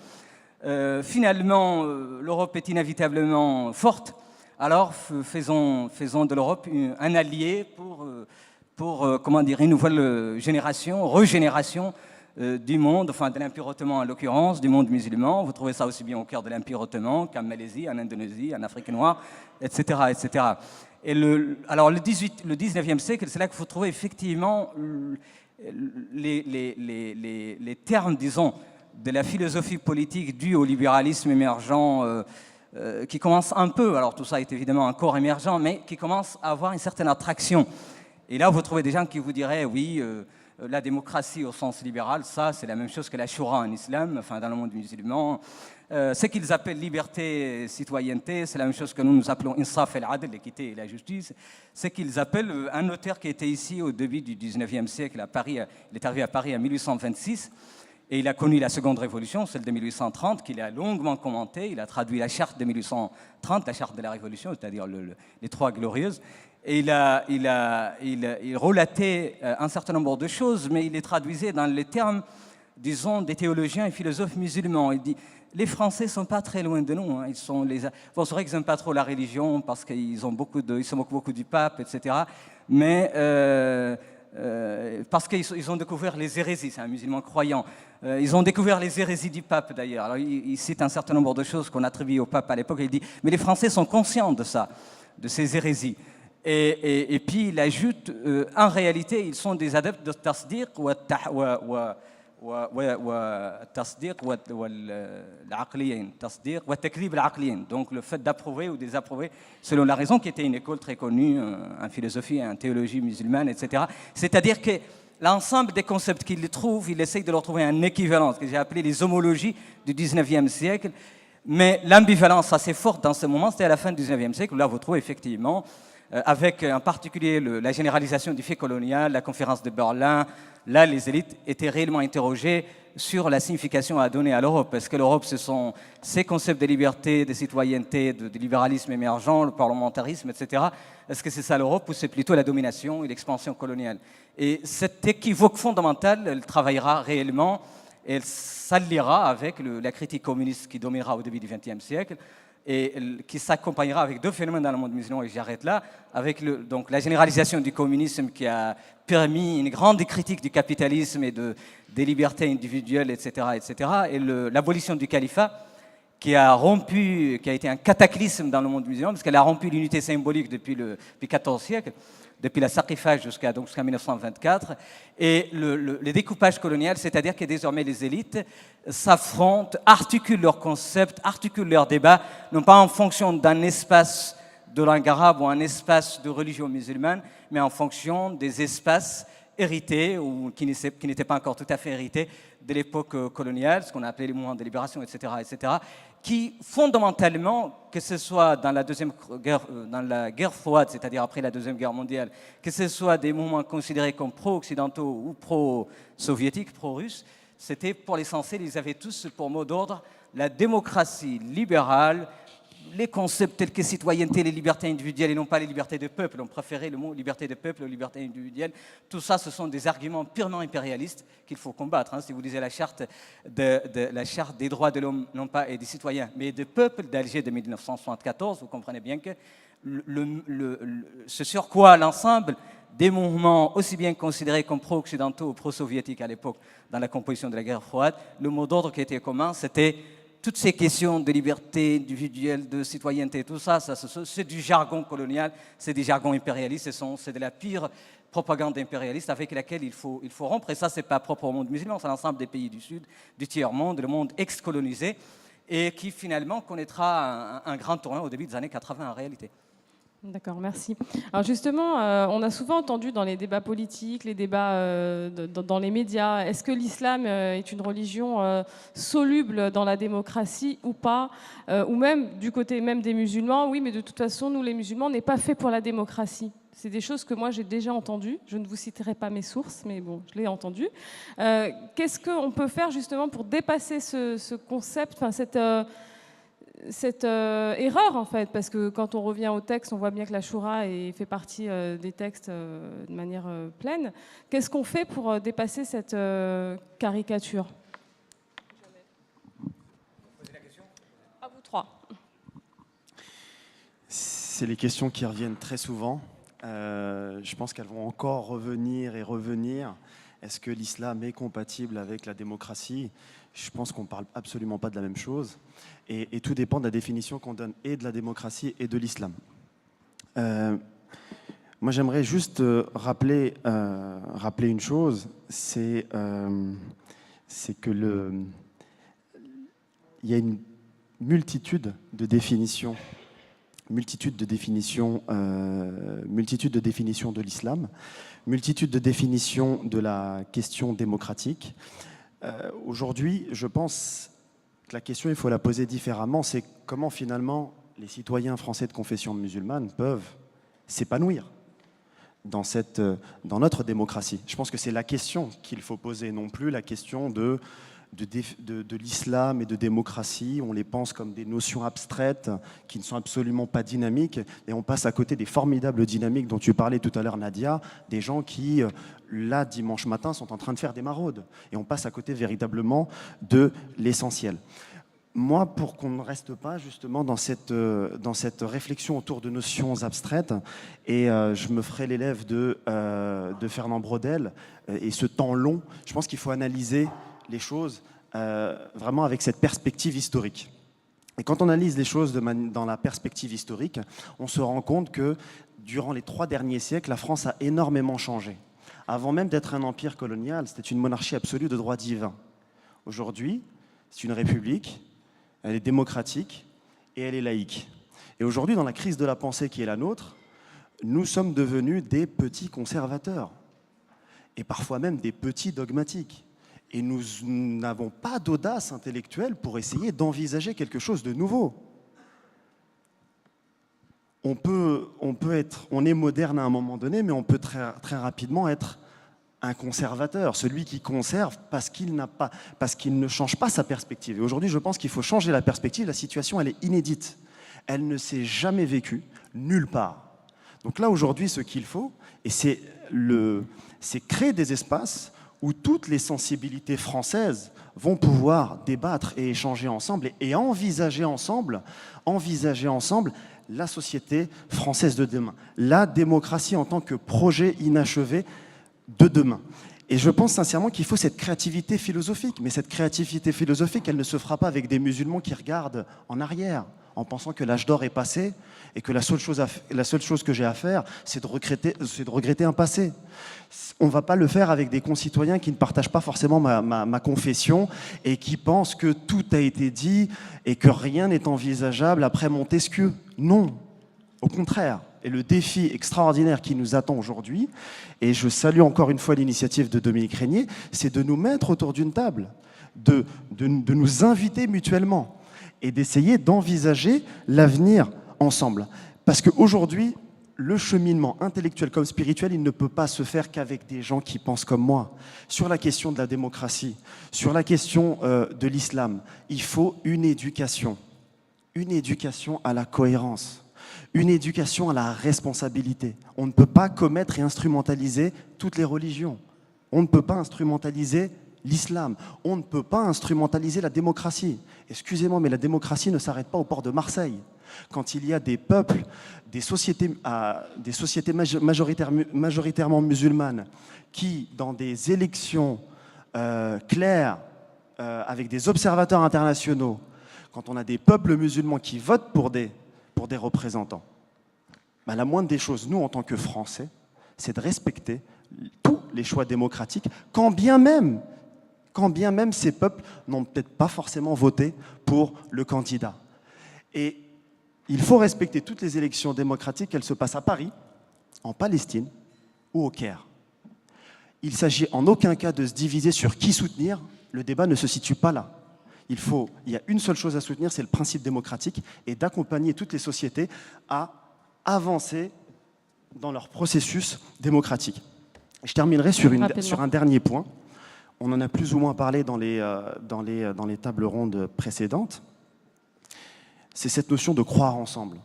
finalement l'Europe est inévitablement forte, alors faisons de l'Europe un allié pour comment dire, une nouvelle régénération du monde, enfin de l'Empire ottoman en l'occurrence, du monde musulman. Vous trouvez ça aussi bien au cœur de l'Empire ottoman qu'en Malaisie, en Indonésie, en Afrique noire, etc. etc. Et alors le 19e siècle, c'est là qu'il faut trouver effectivement les termes, disons, de la philosophie politique due au libéralisme émergent qui commence un peu, alors tout ça est évidemment encore émergent, mais qui commence à avoir une certaine attraction. Et là, vous trouvez des gens qui vous diraient, oui, la démocratie au sens libéral, ça, c'est la même chose que la Shura en islam, enfin dans le monde musulman. Ce qu'ils appellent liberté et citoyenneté, c'est la même chose que nous appelons insaf el-adl, l'équité et la justice. Ce qu'ils appellent, un notaire qui était ici au début du 19e siècle à Paris, il est arrivé à Paris en 1826, et il a connu la seconde révolution, celle de 1830, qu'il a longuement commentée. Il a traduit la charte de 1830, la charte de la révolution, c'est-à-dire les trois glorieuses. Et il relatait un certain nombre de choses, mais il les traduisait dans les termes, disons, des théologiens et philosophes musulmans. Il dit, les Français ne sont pas très loin de nous. Hein. Bon, c'est vrai qu'ils n'aiment pas trop la religion parce qu'ils se moquent beaucoup du pape, etc. Mais parce qu'ils ont découvert les hérésies, c'est un musulman croyant. Ils ont découvert les hérésies du pape, d'ailleurs. Alors, il cite un certain nombre de choses qu'on attribue au pape à l'époque. Il dit, mais les Français sont conscients de ça, de ces hérésies. Et puis il ajoute, en réalité, ils sont des adeptes de tasdiq donc le fait d'approuver ou désapprouver selon la raison, qui était une école très connue en philosophie et en théologie musulmane, etc. C'est-à-dire que l'ensemble des concepts qu'il trouve, il essaye de leur trouver un équivalent, ce que j'ai appelé les homologies du 19e siècle. Mais l'ambivalence assez forte dans ce moment, c'était à la fin du 19e siècle, où là vous trouvez effectivement avec en particulier la généralisation du fait colonial, la conférence de Berlin. Là, les élites étaient réellement interrogées sur la signification à donner à l'Europe. Est-ce que l'Europe, ce sont ces concepts de liberté, de citoyenneté, de libéralisme émergent, le parlementarisme, etc. Est-ce que c'est ça l'Europe ou c'est plutôt la domination et l'expansion coloniale? Et cet équivoque fondamental, elle travaillera réellement et elle s'alliera avec la critique communiste qui dominera au début du XXe siècle, et qui s'accompagnera avec deux phénomènes dans le monde musulman, et j'arrête là, avec donc la généralisation du communisme qui a permis une grande critique du capitalisme et des libertés individuelles, etc., etc., et l'abolition du califat qui a été un cataclysme dans le monde musulman, parce qu'elle a rompu l'unité symbolique depuis le XIVe siècle, depuis la Saqifa jusqu'à 1924, et le découpage colonial, c'est-à-dire que désormais les élites s'affrontent, articulent leurs concepts, articulent leurs débats, non pas en fonction d'un espace de langue arabe ou un espace de religion musulmane, mais en fonction des espaces hérités ou qui n'étaient pas encore tout à fait hérités de l'époque coloniale, ce qu'on a appelé les mouvements de libération, etc., etc., qui fondamentalement, que ce soit dans la guerre froide, c'est-à-dire après la Deuxième Guerre mondiale, que ce soit des mouvements considérés comme pro-occidentaux ou pro-soviétiques, pro-russes, c'était pour l'essentiel, ils avaient tous pour mot d'ordre la démocratie libérale, les concepts tels que citoyenneté, les libertés individuelles et non pas les libertés de peuple. On préférait le mot liberté de peuple aux libertés individuelles. Tout ça, ce sont des arguments purement impérialistes qu'il faut combattre. Hein. Si vous lisez la charte des droits de l'homme, non pas et des citoyens, mais des peuples d'Alger de 1974, vous comprenez bien que ce sur quoi l'ensemble des mouvements aussi bien considérés comme pro-occidentaux ou pro-soviétiques à l'époque dans la composition de la guerre froide, le mot d'ordre qui était commun, c'était toutes ces questions de liberté individuelle, de citoyenneté, tout ça, c'est du jargon colonial, c'est des jargons impérialistes, c'est de la pire propagande impérialiste avec laquelle il faut rompre. Et ça, ce n'est pas propre au monde musulman, c'est l'ensemble des pays du Sud, du tiers-monde, le monde ex-colonisé, et qui finalement connaîtra un grand tournant au début des années 80 en réalité. D'accord, merci. Alors justement, on a souvent entendu dans les débats politiques, les débats dans les médias, est-ce que l'islam est une religion soluble dans la démocratie ou pas, ou même du côté même des musulmans, oui, mais de toute façon, nous les musulmans, on n'est pas faits pour la démocratie. C'est des choses que moi j'ai déjà entendues. Je ne vous citerai pas mes sources, mais bon, je l'ai entendu. Qu'est-ce qu'on peut faire justement pour dépasser ce concept, cette erreur, en fait, parce que quand on revient au texte, on voit bien que la Choura fait partie des textes de manière pleine. Qu'est-ce qu'on fait pour dépasser cette caricature? À vous trois. C'est les questions qui reviennent très souvent. Je pense qu'elles vont encore revenir et revenir. Est-ce que l'islam est compatible avec la démocratie? Je pense qu'on ne parle absolument pas de la même chose. Et tout dépend de la définition qu'on donne et de la démocratie et de l'islam. Moi, j'aimerais juste rappeler une chose, c'est que il y a une multitude de définitions de l'islam, multitude de définitions de la question démocratique. Aujourd'hui, je pense que la question, il faut la poser différemment, c'est comment finalement les citoyens français de confession musulmane peuvent s'épanouir dans notre démocratie. Je pense que c'est la question qu'il faut poser, non plus la question de l'islam et de démocratie. On les pense comme des notions abstraites qui ne sont absolument pas dynamiques, et on passe à côté des formidables dynamiques dont tu parlais tout à l'heure, Nadia, des gens qui, là, dimanche matin, sont en train de faire des maraudes, et on passe à côté véritablement de l'essentiel. Moi, pour qu'on ne reste pas justement dans cette réflexion autour de notions abstraites, et je me ferai l'élève de Fernand Braudel, et ce temps long, je pense qu'il faut analyser les choses vraiment avec cette perspective historique. Et quand on analyse les choses dans la perspective historique, on se rend compte que durant les 3 derniers siècles, la France a énormément changé. Avant même d'être un empire colonial, c'était une monarchie absolue de droit divin. Aujourd'hui, c'est une république, elle est démocratique et elle est laïque. Et aujourd'hui, dans la crise de la pensée qui est la nôtre, nous sommes devenus des petits conservateurs et parfois même des petits dogmatiques. Et nous n'avons pas d'audace intellectuelle pour essayer d'envisager quelque chose de nouveau. On est moderne à un moment donné, mais on peut très, très rapidement être un conservateur, celui qui conserve parce qu'il ne change pas sa perspective. Et aujourd'hui, je pense qu'il faut changer la perspective. La situation, elle est inédite. Elle ne s'est jamais vécue nulle part. Donc là, aujourd'hui, ce qu'il faut, et c'est créer des espaces où toutes les sensibilités françaises vont pouvoir débattre et échanger ensemble et envisager ensemble la société française de demain, la démocratie en tant que projet inachevé de demain. Et je pense sincèrement qu'il faut cette créativité philosophique, mais cette créativité philosophique, elle ne se fera pas avec des musulmans qui regardent en arrière, en pensant que l'âge d'or est passé et que la seule chose que j'ai à faire, c'est de regretter un passé. On ne va pas le faire avec des concitoyens qui ne partagent pas forcément ma confession et qui pensent que tout a été dit et que rien n'est envisageable après Montesquieu. Non, au contraire. Et le défi extraordinaire qui nous attend aujourd'hui, et je salue encore une fois l'initiative de Dominique Régnier, c'est de nous mettre autour d'une table, de nous inviter mutuellement et d'essayer d'envisager l'avenir ensemble. Parce qu'aujourd'hui, le cheminement intellectuel comme spirituel, il ne peut pas se faire qu'avec des gens qui pensent comme moi. Sur la question de la démocratie, sur la question de l'islam, il faut une éducation à la cohérence, une éducation à la responsabilité. On ne peut pas commettre et instrumentaliser toutes les religions. On ne peut pas instrumentaliser l'islam. On ne peut pas instrumentaliser la démocratie. Excusez-moi, mais la démocratie ne s'arrête pas au port de Marseille. Quand il y a des peuples, des sociétés majoritairement musulmanes qui, dans des élections claires, avec des observateurs internationaux, quand on a des peuples musulmans qui votent pour des représentants, la moindre des choses, nous, en tant que Français, c'est de respecter tous les choix démocratiques, quand bien même ces peuples n'ont peut-être pas forcément voté pour le candidat. Et il faut respecter toutes les élections démocratiques, qu'elles se passent à Paris, en Palestine ou au Caire. Il ne s'agit en aucun cas de se diviser sur qui soutenir, le débat ne se situe pas là. Il y a une seule chose à soutenir, c'est le principe démocratique et d'accompagner toutes les sociétés à avancer dans leur processus démocratique. Je terminerai sur un dernier point. On en a plus ou moins parlé dans les tables rondes précédentes. c'est cette notion de croire ensemble.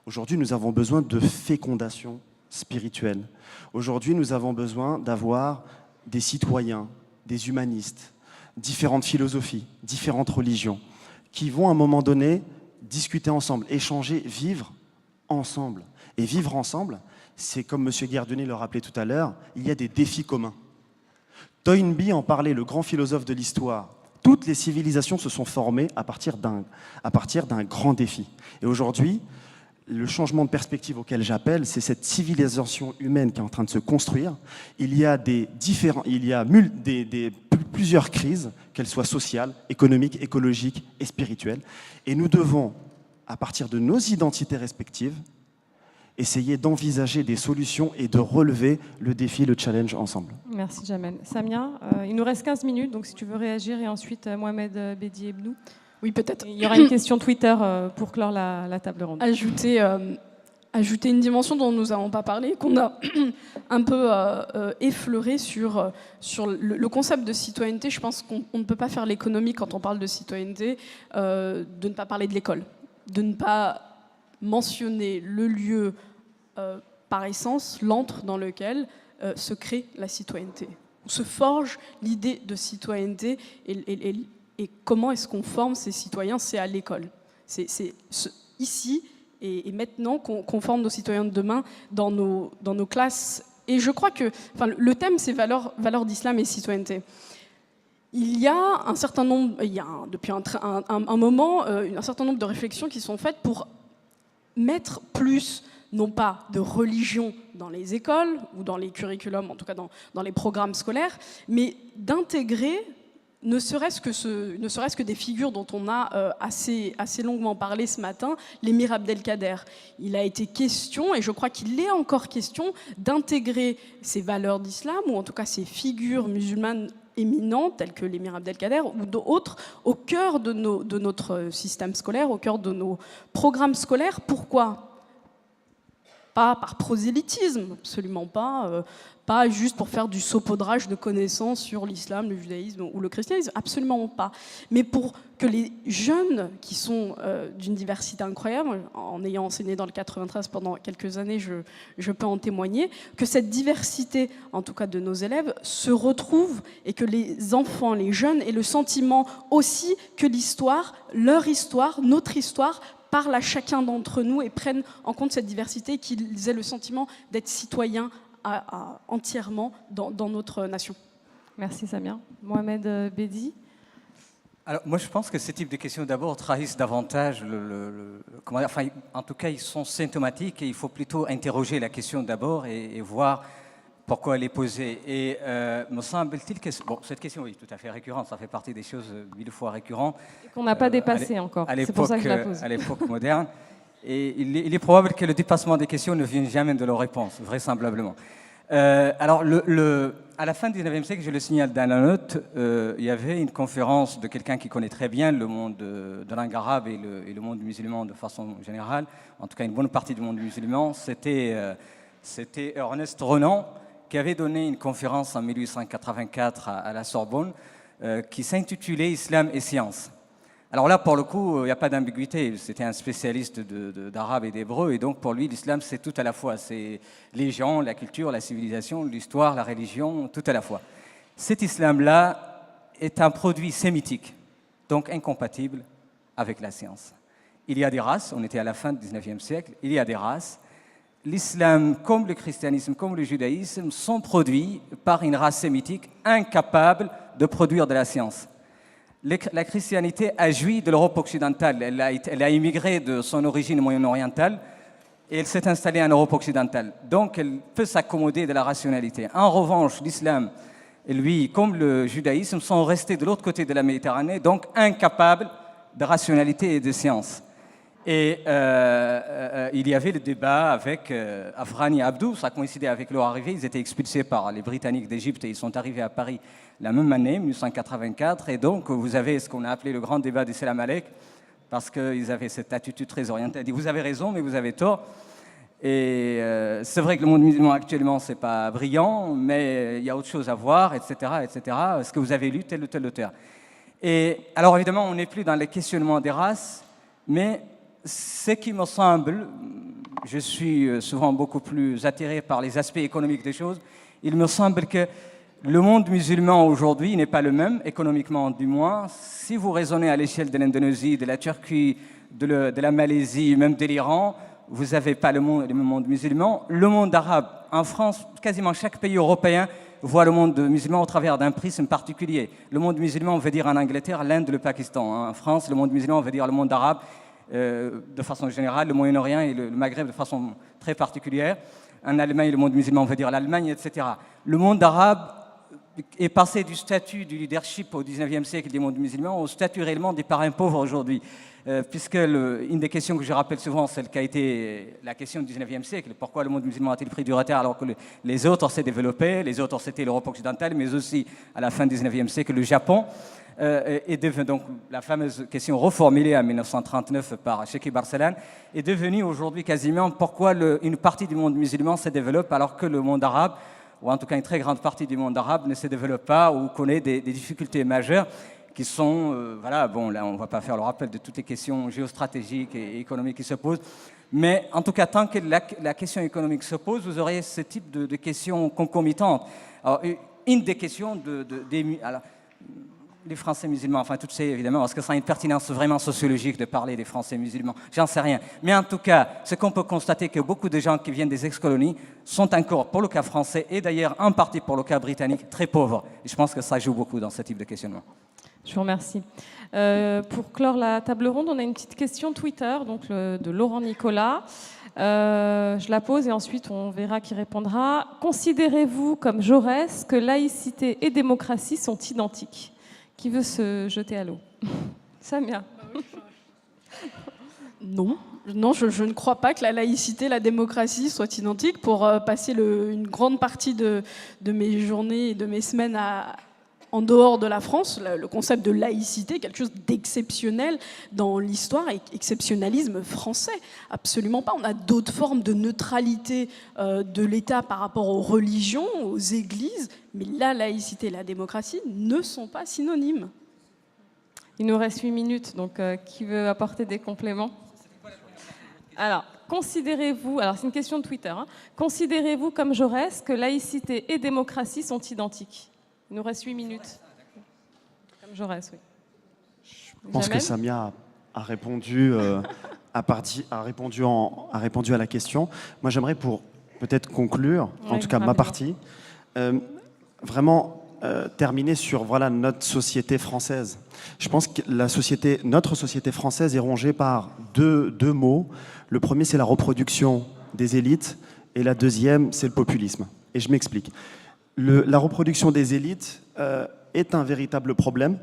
Aujourd'hui, nous avons besoin de fécondation spirituelle. Aujourd'hui, nous avons besoin d'avoir des citoyens, des humanistes, différentes philosophies, différentes religions, qui vont à un moment donné discuter ensemble, échanger, vivre ensemble. Et vivre ensemble, c'est comme M. Guerdoni le rappelait tout à l'heure, il y a des défis communs. Toynbee en parlait, le grand philosophe de l'histoire. Toutes les civilisations se sont formées à partir d'un grand défi. Et aujourd'hui, le changement de perspective auquel j'appelle, c'est cette civilisation humaine qui est en train de se construire. Il y a plusieurs crises, qu'elles soient sociales, économiques, écologiques et spirituelles. Et nous devons, à partir de nos identités respectives, essayer d'envisager des solutions et de relever le défi, le challenge ensemble. Merci Jamel. Samia, il nous reste 15 minutes, donc si tu veux réagir, et ensuite Mohamed Bedi Ebnou. Oui, peut-être. Il y aura une question Twitter pour clore la table ronde. Ajouter une dimension dont nous n'avons pas parlé, qu'on a un peu effleuré sur le concept de citoyenneté. Je pense qu'on ne peut pas faire l'économie quand on parle de citoyenneté, de ne pas parler de l'école, de ne pas mentionner le lieu par essence, l'antre dans lequel se crée la citoyenneté, où se forge l'idée de citoyenneté et comment est-ce qu'on forme ces citoyens, c'est à l'école. C'est ici et maintenant qu'on forme nos citoyens de demain dans nos classes. Et je crois que le thème, c'est valeurs d'islam et citoyenneté. Il y a un certain nombre, depuis un moment, un certain nombre de réflexions qui sont faites pour mettre plus, non pas de religion dans les écoles ou dans les curriculums, en tout cas dans les programmes scolaires, mais d'intégrer ne serait-ce que des figures dont on a assez longuement parlé ce matin, l'émir Abdelkader. Il a été question, et je crois qu'il est encore question, d'intégrer ces valeurs d'islam, ou en tout cas ces figures musulmanes éminentes, telles que l'émir Abdelkader ou d'autres, au cœur de notre système scolaire, au cœur de nos programmes scolaires. Pourquoi ? Pas par prosélytisme, absolument pas. Pas juste pour faire du saupoudrage de connaissances sur l'islam, le judaïsme ou le christianisme, absolument pas. Mais pour que les jeunes qui sont d'une diversité incroyable, en ayant enseigné dans le 93 pendant quelques années, je peux en témoigner, que cette diversité, en tout cas de nos élèves, se retrouve et que les enfants, les jeunes aient le sentiment aussi que l'histoire, leur histoire, notre histoire, parle à chacun d'entre nous et prennent en compte cette diversité, qu'ils aient le sentiment d'être citoyens entièrement dans notre nation. Merci Samia. Mohamed Bedi. Alors, moi, je pense que ce type de questions, d'abord, trahissent davantage en tout cas, ils sont symptomatiques et il faut plutôt interroger la question d'abord et voir pourquoi elle est posée. Et me semble-t-il que cette question, oui, tout à fait récurrente, ça fait partie des choses 1000 fois récurrentes. Et qu'on n'a pas dépassé encore, c'est pour ça que je la pose. À l'époque moderne. Et il est probable que le dépassement des questions ne vienne jamais de leurs réponses, vraisemblablement. Alors, à la fin du 19e siècle, je le signale dans la note, il y avait une conférence de quelqu'un qui connaît très bien le monde de langue arabe et le monde musulman de façon générale, en tout cas une bonne partie du monde musulman. C'était Ernest Renan qui avait donné une conférence en 1884 à la Sorbonne qui s'intitulait « Islam et science ». Alors là, pour le coup, il n'y a pas d'ambiguïté. C'était un spécialiste d'arabe et d'hébreu, et donc pour lui, l'islam, c'est tout à la fois. C'est les gens, la culture, la civilisation, l'histoire, la religion, tout à la fois. Cet islam-là est un produit sémitique, donc incompatible avec la science. Il y a des races, on était à la fin du 19e siècle, il y a des races. L'islam, comme le christianisme, comme le judaïsme, sont produits par une race sémitique incapable de produire de la science. La christianité a joui de l'Europe occidentale. Elle a immigré de son origine moyen-orientale et elle s'est installée en Europe occidentale. Donc, elle peut s'accommoder de la rationalité. En revanche, l'islam, lui, comme le judaïsme, sont restés de l'autre côté de la Méditerranée, donc incapables de rationalité et de science. Et il y avait le débat avec Afghani et Abdou, ça coïncidait avec leur arrivée. Ils étaient expulsés par les Britanniques d'Égypte et ils sont arrivés à Paris la même année, 1884. Et donc, vous avez ce qu'on a appelé le grand débat des Salam Aleik, parce qu'ils avaient cette attitude très orientale. Ils disaient, vous avez raison, mais vous avez tort. Et c'est vrai que le monde musulman actuellement, c'est pas brillant, mais il y a autre chose à voir, etc., etc. Est-ce que vous avez lu tel ou tel auteur? Et alors, évidemment, on n'est plus dans les questionnements des races, Mais ce qui me semble, je suis souvent beaucoup plus attiré par les aspects économiques des choses, il me semble que le monde musulman aujourd'hui n'est pas le même, économiquement du moins. Si vous raisonnez à l'échelle de l'Indonésie, de la Turquie, de la Malaisie, même de l'Iran, vous n'avez pas le même monde musulman. Le monde arabe, en France, quasiment chaque pays européen voit le monde musulman au travers d'un prisme particulier. Le monde musulman, on veut dire en Angleterre, l'Inde, le Pakistan. En France, le monde musulman, on veut dire le monde arabe de façon générale, le Moyen-Orient et le Maghreb de façon très particulière. En Allemagne, le monde musulman, on veut dire l'Allemagne, etc. Le monde arabe est passé du statut du leadership au XIXe siècle des mondes musulmans au statut réellement des parrains pauvres aujourd'hui. Puisque une des questions que je rappelle souvent, celle qui a été la question du XIXe siècle, pourquoi le monde musulman a-t-il pris du retard alors que les autres s'est développé, les autres c'était l'Europe occidentale, mais aussi à la fin du XIXe siècle le Japon, est devenu, donc la fameuse question reformulée en 1939 par Sheikh Barsalan, est devenue aujourd'hui quasiment pourquoi une partie du monde musulman se développe alors que le monde arabe, ou en tout cas une très grande partie du monde arabe, ne se développe pas ou connaît des difficultés majeures qui sont, voilà, bon, là, on ne va pas faire le rappel de toutes les questions géostratégiques et économiques qui se posent, mais en tout cas, tant que la question économique se pose, vous aurez ce type de questions concomitantes. Alors, une des questions alors, les Français musulmans, enfin, toutes ces, évidemment, parce que ça a une pertinence vraiment sociologique de parler des Français musulmans, j'en sais rien. Mais en tout cas, ce qu'on peut constater, que beaucoup de gens qui viennent des ex-colonies sont encore, pour le cas français, et d'ailleurs en partie pour le cas britannique, très pauvres. Et je pense que ça joue beaucoup dans ce type de questionnement. Je vous remercie. Pour clore la table ronde, on a une petite question Twitter, donc de Laurent Nicolas. Je la pose et ensuite on verra qui répondra. Considérez-vous, comme Jaurès, que laïcité et démocratie sont identiques? Qui veut se jeter à l'eau? Samia. Non, je ne crois pas que la laïcité et la démocratie soient identiques. Pour passer une grande partie de mes journées et de mes semaines en dehors de la France, le concept de laïcité est quelque chose d'exceptionnel dans l'histoire et exceptionnalisme français. Absolument pas. On a d'autres formes de neutralité de l'État par rapport aux religions, aux églises, mais la laïcité et la démocratie ne sont pas synonymes. Il nous reste 8 minutes, donc qui veut apporter des compléments? Alors, considérez-vous, alors c'est une question de Twitter, hein, considérez-vous comme Jaurès que laïcité et démocratie sont identiques? Il nous reste 8 minutes. Comme Jaurès, oui. Je pense que Samia a répondu, a répondu à la question. Moi, j'aimerais, pour peut-être conclure, en tout cas ma partie, vraiment terminer sur voilà, notre société française. Je pense que notre société française est rongée par deux mots. Le premier, c'est la reproduction des élites, et la deuxième, c'est le populisme. Et je m'explique. La reproduction des élites est un véritable problème,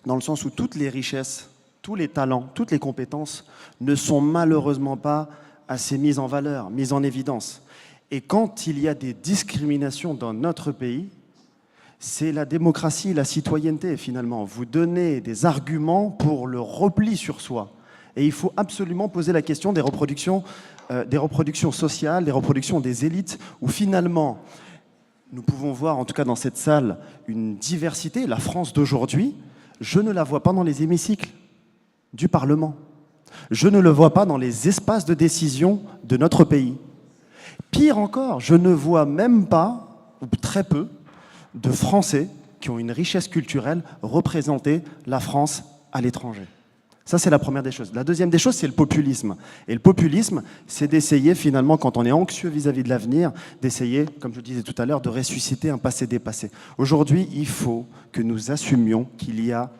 dans le sens où toutes les richesses, tous les talents, toutes les compétences ne sont malheureusement pas assez mises en valeur, mises en évidence. Et quand il y a des discriminations dans notre pays, c'est la démocratie, la citoyenneté finalement. Vous donnez des arguments pour le repli sur soi. Et il faut absolument poser la question des reproductions sociales, des reproductions des élites, où finalement, nous pouvons voir, en tout cas dans cette salle, une diversité. La France d'aujourd'hui, je ne la vois pas dans les hémicycles du Parlement. Je ne le vois pas dans les espaces de décision de notre pays. Pire encore, je ne vois même pas, ou très peu, de Français qui ont une richesse culturelle représenter la France à l'étranger. Ça, c'est la première des choses. La deuxième des choses, c'est le populisme. Et le populisme, c'est d'essayer, finalement, quand on est anxieux vis-à-vis de l'avenir, d'essayer, comme je le disais tout à l'heure, de ressusciter un passé dépassé. Aujourd'hui, il faut que nous assumions qu'il y a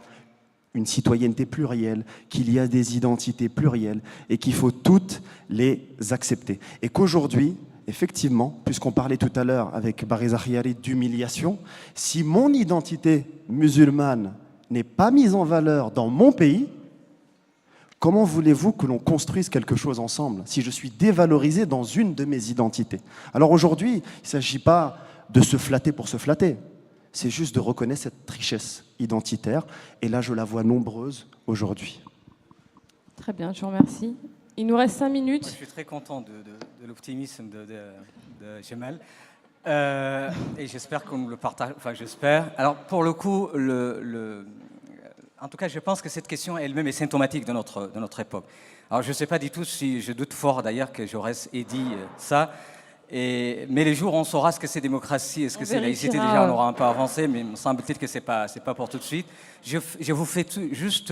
une citoyenneté plurielle, qu'il y a des identités plurielles et qu'il faut toutes les accepter. Et qu'aujourd'hui, effectivement, puisqu'on parlait tout à l'heure avec Bariz Akhiari d'humiliation, si mon identité musulmane n'est pas mise en valeur dans mon pays, comment voulez-vous que l'on construise quelque chose ensemble si je suis dévalorisé dans une de mes identités? Alors aujourd'hui, il ne s'agit pas de se flatter pour se flatter, c'est juste de reconnaître cette richesse identitaire, et là je la vois nombreuse aujourd'hui. Très bien, je vous remercie. Il nous reste 5 minutes. Moi, je suis très content de l'optimisme de Jamal. Et j'espère qu'on le partage. Enfin, j'espère. Alors, pour le coup, En tout cas, je pense que cette question elle-même est symptomatique de notre époque. Alors, je ne sais pas du tout si je doute fort d'ailleurs que Jaurès ait dit ça. Mais les jours où on saura ce que c'est démocratie et ce que c'est laïcité, déjà on aura un peu avancé, mais il me semble-t-il que ce n'est pas pour tout de suite. Je vous fais juste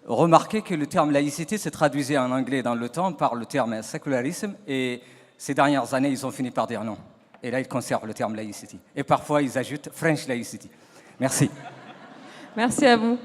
remarquer que le terme laïcité se traduisait en anglais dans le temps par le terme secularisme, et ces dernières années, ils ont fini par dire non. Et là, ils conservent le terme laïcité. Et parfois, ils ajoutent French laïcité. Merci. Merci à vous.